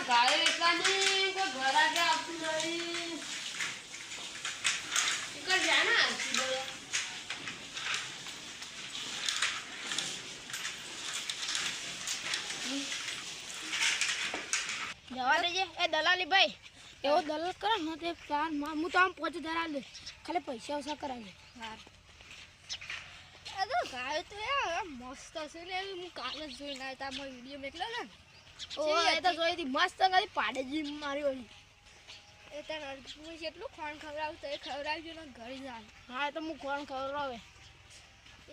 ગાય વેચવાની કોઈ ઘર આગળ આવતું નહીં. એકર જાને આવતી બોલો. જવા દેજે એ દલાલી ભાઈ એવો દલાલ કરે ને તે પ્લાન હું તો આમ 5000 આલ દે ખાલી પૈસા ઓછા કરાવજે. હા એ તો ગાય તો યાર મસ્ત છે ને હું કાલે જ જોઈને આવ્યા તા મારો વિડીયો મેકલો ને ઓ એ તો જોઈ હતી મસ્ત કરી પાડે જી મારી ઓલી એ તને અડધું જેટલું ખોણ ખવડાવું તો એ ખવડાવજો ને ઘરે જાય. હા એ તો હું કોણ ખવડાવે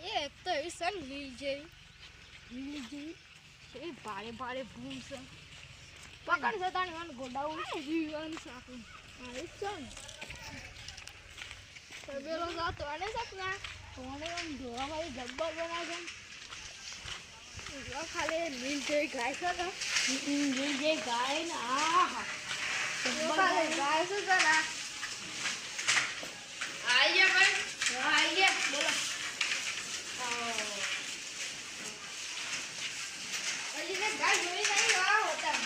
એ એક તો એવી સન લીલ જેવી એ ભારે ભારે ભૂમ છે પકડ છે તાણી મને ગોડાવું જીવન સાકું હા એ છે ને તબેલો જાતો આને સપના કોણે આમ જોવા ભાઈ જબ્બર બનાવે જો ખાલી લીલ જેવી ગાય છે ને જે ગાય ને આહા ખાલી ગાય છે ને આઈ ગયા ભાઈ. આઈ ગયા બોલો હજી ને ગાય જોઈ નહીં વાહ હોતા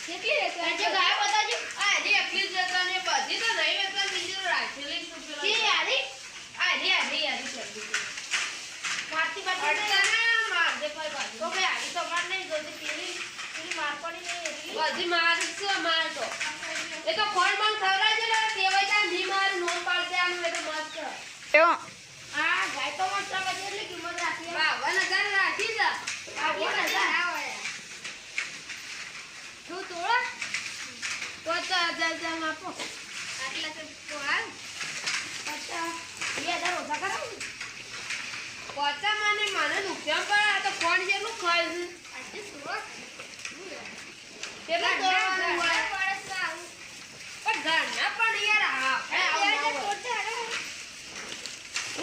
કેટલી રહેશે આજે ગાય બતાજો આ જે એકલી જ જતા ને બધી તો નહીં વેચવા બીજી તો રાખેલી જ તો કે પેલા. યારી આધી કરતી હતી. મારતી અડતા બાટી ના મારજે કોઈ બાજુ. તો ભાઈ આવી તો માર નહીં જોતી પેલી માર પડી નહીં એટલી બધી મારશે મારતો. એ તો ખોણ માં ખવડાવજે ને તેવાય ત્યાં જી માર નો પાડતે આનું એ તો મસ્ત. આ ગાય તો મસ્ત આવે છે એટલી કિંમત રાખી 52,000 રાખી જા. આ 5000 તું તોડા તો 5000 આપો. આટલા તો હાલ 2000 ઓછા કરાવું પચા મને નુકસાન પડે. આ તો ખોણ જેટલું ખાય છે. આટલી સુવા કેટલું તોડવાનું હોય? પણ ઘરના પણ યાર હા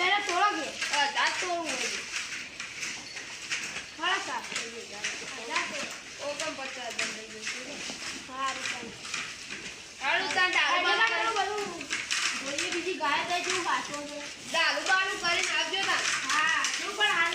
એને તોડો કે દાંત તોડવું હોય. ખરા સા ઓ પણ 50,000 લઈ જશે. સારું સારું હારું તાન દારૂ બારૂ બધું જોઈએ બીજી ગાય જાય જેવું પાછો છે દારૂ બારૂ કરીને આવજો તાન. હા તું પણ હાલ